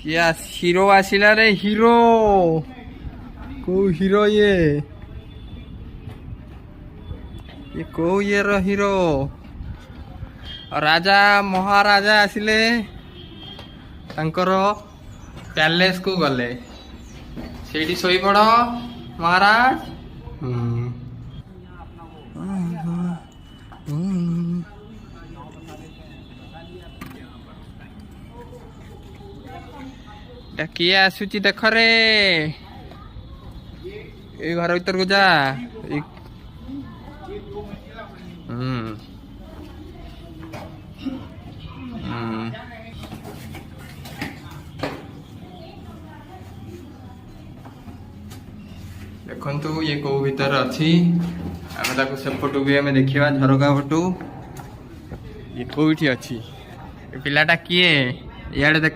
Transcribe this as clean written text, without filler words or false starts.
क्या हीरो आसिला रे हीरो को हीरो ये को ये रो हीरो राजा महाराजा आसिले तांकर पैलेस को गले सेठी सोई पड़ महाराज किए आसुची देख रे ये घर भीतर को जा देखु ये कौ भीतर अच्छी आम ताको सेपटू भी आम देखा झरका पटू ये कौटी अच्छी पिलाटा किए इे देख